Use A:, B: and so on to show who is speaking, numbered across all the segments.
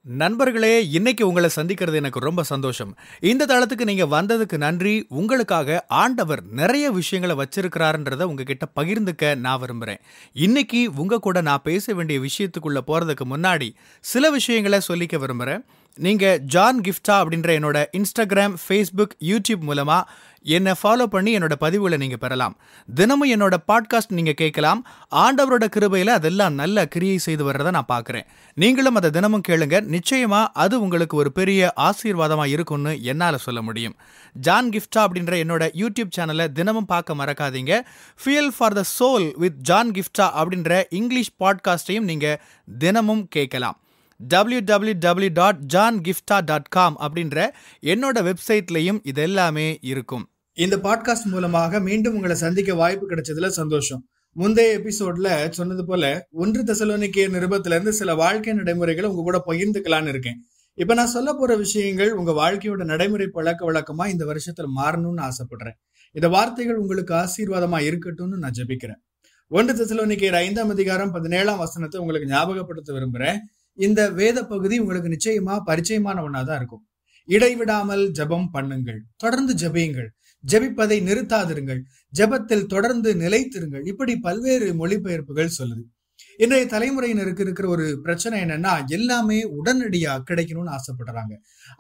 A: நண்பர்களே, இன்னைக்கு உங்கள சந்திக்கிறது எனக்கு ரொம்ப சந்தோஷம். இந்த தளத்துக்கு நீங்க வந்ததுக்கு நன்றி. உங்களுக்காக ஆண்டவர் நெறைய விஷயங்கள வச்சிருக்கிறாருன்றத உங்ககிட்ட பகிர்ந்துக்க நான் விரும்புறேன். இன்னைக்கு உங்க கூட நான் பேச வேண்டிய விஷயத்துக்குள்ள போறதுக்கு முன்னாடி, சில விஷயங்கள சொல்லிக்க விரும்புறேன். நீங்க ஜான் கிஃப்டா அப்படின்ற என்னோட Instagram, Facebook, YouTube மூலமா என்ன ஃபாலோ பண்ணி என்னோட பதிவுகள நீங்க பெறலாம். தினமும் என்னோட பாட்காஸ்ட் நீங்க கேட்கலாம். ஆண்டவரோட கிருபையில அதெல்லாம் நல்ல கிரியை செய்து வர்றத நான் பார்க்கிறேன். நீங்களும் அத தினமும் கேளுங்க. நிச்சயமா அது உங்களுக்கு ஒரு பெரிய ஆசீர்வாதமா இருக்கும்னு என்னால சொல்ல முடியும். ஜான் கிஃப்டா அப்படின்ற என்னோட யூடியூப் சேனலை தினமும் பார்க்க மறக்காதீங்க. Fuel for the soul with John கிஃப்டா அப்படின்ற இங்கிலீஷ் பாட்காஸ்டையும் நீங்க தினமும் கேட்கலாம். www.johngifta.com அப்படின்ற என்னோட வெப்சைட்லையும் இது எல்லாமே இருக்கும். இந்த பாட்காஸ்ட் மூலமாக மீண்டும் உங்களை சந்திக்க வாய்ப்பு கிடைச்சதுல சந்தோஷம். முந்தைய எபிசோட்ல சொன்னது போல 1 தெசலோனிக்கேயர் நிருபத்துல இருந்து சில வாழ்க்கை நடைமுறைகளை உங்க கூட பகிர்ந்துக்கலான்னு இருக்கேன். இப்ப நான் சொல்ல போற விஷயங்கள் உங்க வாழ்க்கையோட நடைமுறை பழக்க வழக்கமா இந்த வருஷத்துல மாறணும்னு ஆசைப்படுறேன். இந்த வார்த்தைகள் உங்களுக்கு ஆசீர்வாதமா இருக்கட்டும்னு நான் ஜெபிக்கிறேன். 1 தெசலோனிக்கேயர் 5ஆம் அதிகாரம் 17ஆம் வசனத்தை உங்களுக்கு ஞாபகப்படுத்த விரும்புறேன். இந்த வேத பகுதி உங்களுக்கு நிச்சயமா பரிச்சயமான ஒன்னாதான் இருக்கும். இடைவிடாமல் ஜெபம் பண்ணுங்கள், தொடர்ந்து ஜெபியுங்கள், ஜெபிப்பதை நிறுத்தாதிருங்கள், ஜெபத்தில் தொடர்ந்து நிலைத்திருங்கள். இப்படி பல்வேறு மொழிபெயர்ப்புகள் சொல்லுது. இன்றைய தலைமுறையினருக்கு இருக்கிற ஒரு பிரச்சனை என்னன்னா, எல்லாமே உடனடியா கிடைக்கணும்னு ஆசைப்படுறாங்க.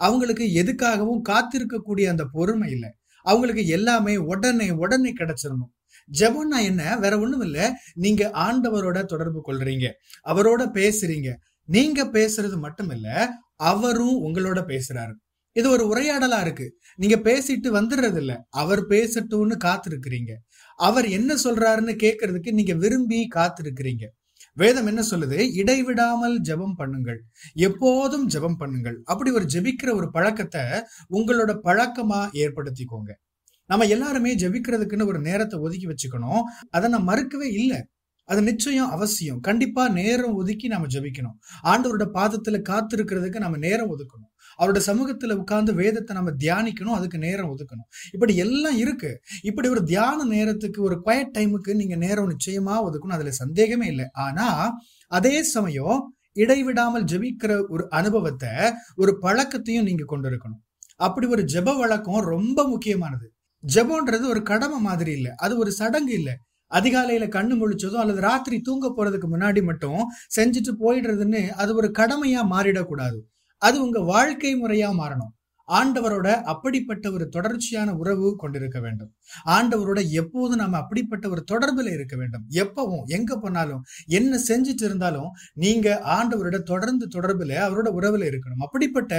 A: அவங்களுக்கு எதுக்காகவும் காத்திருக்கக்கூடிய அந்த பொறுமை இல்லை. அவங்களுக்கு எல்லாமே உடனே கிடைச்சிடணும். ஜெபம்னா என்ன? வேற ஒண்ணும் இல்ல. நீங்க ஆண்டவரோட தொடர்பு கொள்றீங்க, அவரோட பேசுறீங்க. நீங்க பேசுறது மட்டும் இல்ல, அவரும் உங்களோட பேசுறாரு. இது ஒரு உரையாடலா இருக்கு. நீங்க பேசிட்டு வந்துடுறது இல்ல, அவர் பேசட்டும்னு காத்திருக்கிறீங்க. அவர் என்ன சொல்றாருன்னு கேட்கறதுக்கு நீங்க விரும்பி காத்திருக்கிறீங்க. வேதம் என்ன சொல்லுது? இடைவிடாமல் ஜெபம் பண்ணுங்கள், எப்போதும் ஜெபம் பண்ணுங்கள். அப்படி ஒரு ஜெபிக்கிற ஒரு பழக்கத்தை உங்களோட பழக்கமா ஏற்படுத்திக்கோங்க. நம்ம எல்லாருமே ஜெபிக்கிறதுக்குன்னு ஒரு நேரத்தை ஒதுக்கி வச்சுக்கணும். அதை நான் மறுக்கவே இல்லை. அது நிச்சயம் அவசியம். கண்டிப்பா நேரம் ஒதுக்கி நாம ஜெபிக்கணும். ஆண்டவரோட பாதத்துல காத்திருக்கிறதுக்கு நம்ம நேரம் ஒதுக்கணும். அவரோட சமூகத்துல உட்கார்ந்து வேதத்தை நம்ம தியானிக்கணும், அதுக்கு நேரம் ஒதுக்கணும். இப்படி எல்லாம் இருக்கு. இப்படி ஒரு தியான நேரத்துக்கு, ஒரு குவைட் டைமுக்கு நீங்க நேரம் நிச்சயமா ஒதுக்கணும், அதுல சந்தேகமே இல்லை. ஆனா அதே சமயம் இடைவிடாமல் ஜெபிக்கிற ஒரு அனுபவத்தை, ஒரு பழக்கத்தையும் நீங்க கொண்டு இருக்கணும். அப்படி ஒரு ஜெப வழக்கம் ரொம்ப முக்கியமானது. ஜெபம்ன்றது ஒரு கடமை மாதிரி இல்லை, அது ஒரு சடங்கு இல்லை. அதிகாலையில கண்ணு முழிச்சதும் அல்லது ராத்திரி தூங்க போறதுக்கு முன்னாடி மட்டும் செஞ்சுட்டு போயிடுறதுன்னு அது ஒரு கடமையா மாறிடக்கூடாது. அது உங்க வாழ்க்கை முறையா மாறணும். ஆண்டவரோட அப்படிப்பட்ட ஒரு தொடர்ச்சியான உறவு கொண்டிருக்க வேண்டும். ஆண்டவரோட எப்போதும் நாம அப்படிப்பட்ட ஒரு தொடர்புல இருக்க வேண்டும். எப்பவும் எங்க போனாலும் என்ன செஞ்சுட்டு இருந்தாலும் நீங்க ஆண்டவரோட தொடர்ந்து தொடர்புல, அவரோட உறவுல இருக்கணும். அப்படிப்பட்ட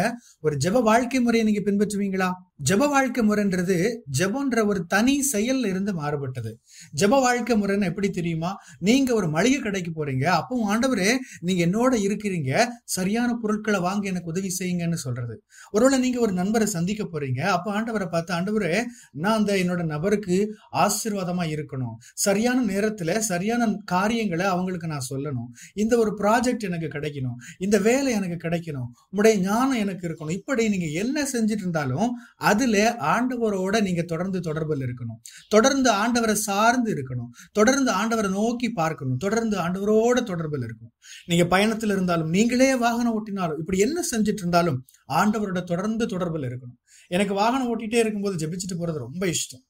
A: ஒரு ஜெப வாழ்க்கை முறையை நீங்க பின்பற்றுவீங்களா? ஜெப வாழ்க்கை முறைன்றது ஜெபம்ன்ற ஒரு தனி செயல்ல இருந்து மாறுபட்டது. ஜெப வாழ்க்கை முறைன்னு எப்படி தெரியுமா? நீங்க ஒரு மளிகை கடைக்கு போறீங்க, அப்போ ஆண்டவரே நீங்க என்னோட இருக்கிறீங்க, சரியான பொருட்களை வாங்க எனக்கு உதவி செய்யுங்கன்னு சொல்றது. ஒருவேளை நீங்க ஒரு நண்பரை சந்திக்க போறீங்க, அப்ப ஆண்டவரை பார்த்து, ஆண்டவரே நான் அந்த என்னோட நபருக்கு ஆசீர்வாதமா இருக்கணும், சரியான நேரத்துல சரியான காரியங்களை அவங்களுக்கு நான் சொல்லணும், இந்த ஒரு ப்ராஜெக்ட் எனக்கு கிடைக்கணும், இந்த வேலை எனக்கு கிடைக்கணும், உங்களுடைய ஞானம் எனக்கு இருக்கணும். இப்படி நீங்க என்ன செஞ்சுட்டு இருந்தாலும் அதுல ஆண்டவரோட நீங்க தொடர்ந்து தொடர்பில் இருக்கணும். தொடர்ந்து ஆண்டவரை சார்ந்து இருக்கணும். தொடர்ந்து ஆண்டவரை நோக்கி பார்க்கணும். தொடர்ந்து ஆண்டவரோட தொடர்பில் இருக்கணும். நீங்க பயணத்துல இருந்தாலும், நீங்களே வாகனம் ஓட்டினாலும், இப்படி என்ன செஞ்சுட்டு இருந்தாலும் ஆண்டவரோட தொடர்ந்து தொடர்பில் இருக்கணும். எனக்கு வாகனம் ஓட்டிட்டே இருக்கும்போது ஜெபிச்சுட்டு போறது ரொம்ப இஷ்டம்.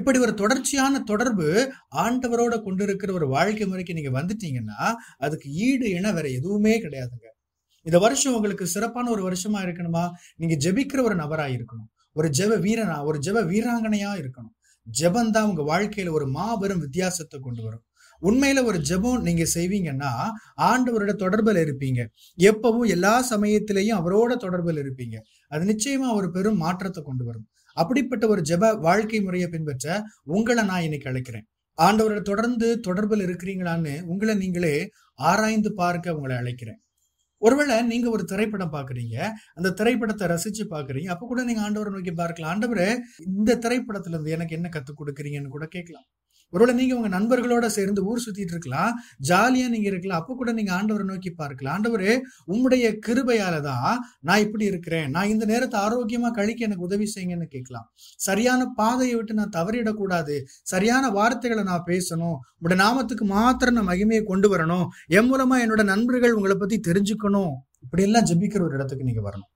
A: இப்படி ஒரு தொடர்ச்சியான தொடர்பு ஆண்டவரோட கொண்டு இருக்கிற ஒரு வாழ்க்கை முறைக்கு நீங்க வந்துட்டீங்கன்னா, அதுக்கு ஈடு இணை வேற எதுவுமே கிடையாதுங்க. இந்த வருஷம் உங்களுக்கு சிறப்பான ஒரு வருஷமா இருக்கணுமா? நீங்க ஜெபிக்கிற ஒரு நபரா இருக்கணும். ஒரு ஜெப வீரனா, ஒரு ஜெப வீராங்கனையா இருக்கணும். ஜெபம் தான் உங்க வாழ்க்கையில ஒரு மாபெரும் வித்தியாசத்தை கொண்டு வரும். உண்மையில ஒரு ஜெபம் நீங்க செய்வீங்கன்னா ஆண்டவரோட தொடர்பில் இருப்பீங்க. எப்பவும் எல்லா சமயத்திலையும் அவரோட தொடர்பில் இருப்பீங்க. அது நிச்சயமா ஒரு பெரும் மாற்றத்தை கொண்டு வரும். அப்படிப்பட்ட ஒரு ஜெப வாழ்க்கை முறையை பின்பற்ற உங்களை நான் இன்னைக்கு அழைக்கிறேன். ஆண்டவரோட தொடர்ந்து தொடர்பில் இருக்கிறீங்களான்னு உங்களை நீங்களே ஆராய்ந்து பார்க்க உங்களை அழைக்கிறேன். ஒருவேளை நீங்க ஒரு திரைப்படம் பாக்குறீங்க, அந்த திரைப்படத்தை ரசிச்சு பாக்குறீங்க, அப்ப கூட நீங்க ஆண்டவரை நோக்கி பார்க்கலாம். ஆண்டவரே இந்த திரைப்படத்துல இருந்து எனக்கு என்ன கத்துக் கொடுக்குறீங்கன்னு கூட கேட்கலாம். ஒருவேளை நீங்க உங்க நண்பர்களோட சேர்ந்து ஊர் சுத்திட்டு இருக்கலாம், ஜாலியா நீங்க இருக்கலாம், அப்ப கூட நீங்க ஆண்டவரை நோக்கி பார்க்கலாம். ஆண்டவரே உம்முடைய கிருபையாலதான் நான் இப்படி இருக்கிறேன், நான் இந்த நேரத்தை ஆரோக்கியமா கழிக்க எனக்கு உதவி செய்யுங்கன்னு கேட்கலாம். சரியான பாதையை விட்டு நான் தவறிடக்கூடாது, சரியான வார்த்தைகளை நான் பேசணும், உங்களுடைய நாமத்துக்கு மாத்திரம் நான் மகிமையை கொண்டு வரணும், என் மூலமா என்னோட நண்பர்கள் உங்களை பத்தி தெரிஞ்சுக்கணும். இப்படி எல்லாம் ஜெபிக்கிற ஒரு இடத்துக்கு நீங்க வரணும்.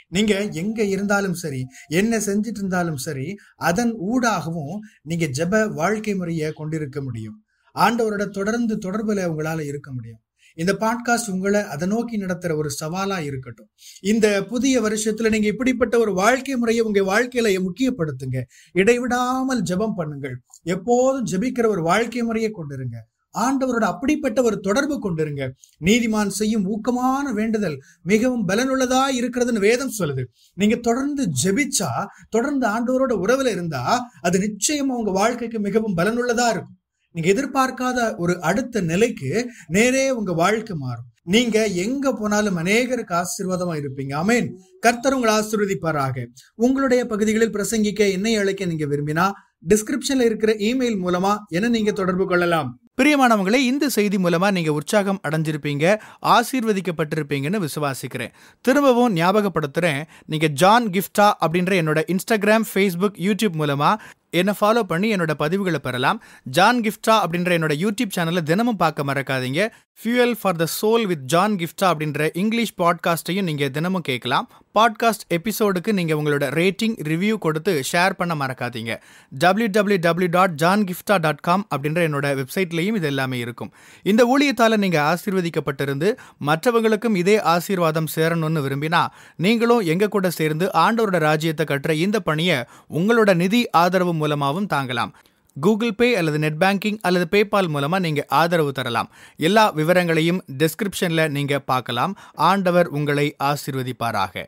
A: நீங்க எங்க இருந்தாலும் சரி, என்ன செஞ்சிட்டு இருந்தாலும் சரி, அதன் ஊடாகவும் நீங்க ஜெப வாழ்க்கை முறையை கொண்டிருக்க முடியும். ஆண்டவரோட தொடர்ந்து தொடர்புல உங்களால இருக்க முடியும். இந்த பாட்காஸ்ட் உங்களை அதை நோக்கி நடத்துற ஒரு சவாலா இருக்கட்டும். இந்த புதிய வருஷத்துல நீங்க இப்படிப்பட்ட ஒரு வாழ்க்கை முறையை உங்க வாழ்க்கையில முக்கியப்படுத்துங்க. இடைவிடாமல் ஜெபம் பண்ணுங்கள். எப்போதும் ஜெபிக்கிற ஒரு வாழ்க்கை முறையை கொண்டிருங்க. ஆண்டவரோட அப்படிப்பட்ட ஒரு தொடர்பு கொண்டிருங்க. நீதிமான் செய்யும் ஊக்கமான வேண்டுதல் மிகவும் பலனுள்ளதா இருக்கிறதுன்னு வேதம் சொல்லுது. நீங்க தொடர்ந்து ஜெபிச்சா, தொடர்ந்து ஆண்டவரோட உறவுல இருந்தா, அது நிச்சயமா உங்க வாழ்க்கைக்கு மிகவும் பலனுள்ளதா இருக்கும். நீங்க எதிர்பார்க்காத ஒரு அடுத்த நிலைக்கு நேரே உங்க வாழ்க்கை மாறும். நீங்க எங்க போனாலும் அநேகருக்கு ஆசீர்வாதமா இருப்பீங்க. ஆமென். கர்த்தர் உங்களை ஆசீர்வதிப்பாராக. உங்களுடைய பகுதிகளில் பிரசங்கிக்க என்னை அழைக்க நீங்க விரும்பினா டிஸ்கிரிப்ஷன்ல இருக்கிற இமெயில் மூலமா என்ன நீங்க தொடர்பு கொள்ளலாம். பிரியமானவங்களே, இந்த செய்தி மூலமா நீங்க உற்சாகம் அடைஞ்சிருப்பீங்க, ஆசீர்வதிக்கப்பட்டிருப்பீங்கன்னு விசுவாசிக்கிறேன். திரும்பவும் ஞாபகப்படுத்துறேன், நீங்க ஜான் கிஃப்டா அப்படின்ற என்னோட இன்ஸ்டாகிராம், ஃபேஸ்புக், யூடியூப் மூலமா என்னை ஃபாலோ பண்ணி என்னோட பதிவுகளை பெறலாம். ஜான் கிஃப்டா அப்படின்ற என்னோட யூடியூப் சேனலை தினமும் பார்க்க மறக்காதீங்க. Fuel for the soul with John கிஃப்டா அப்படின்ற இங்கிலீஷ் பாட்காஸ்டையும் நீங்க தினமும் கேட்கலாம். பாட்காஸ்ட் எபிசோடுக்கு நீங்க உங்களோட ரேட்டிங், ரிவ்யூ கொடுத்து ஷேர் பண்ண மறக்காதீங்க. www.johngifta.com அப்படின்ற என்னோட வெப்சைட்லையும் இது எல்லாமே இருக்கும். இந்த ஊழியத்தால நீங்க ஆசீர்வதிக்கப்பட்டிருந்து மற்றவங்களுக்கும் இதே ஆசீர்வாதம் சேரணும்னு விரும்பினா, நீங்களும் எங்க கூட சேர்ந்து ஆண்டவரோட ராஜ்யத்தை கட்டுற இந்த பணியை உங்களோட நிதி ஆதரவு மூலமாகவும் தாங்கலாம். கூகுள் பே அல்லது நெட் பேங்கிங் அல்லது பேபால் மூலமா நீங்க ஆதரவு தரலாம். எல்லா விவரங்களையும் டிஸ்கிரிப்ஷன்ல நீங்க பார்க்கலாம். ஆண்டவர் உங்களை ஆசீர்வதிப்பாராக.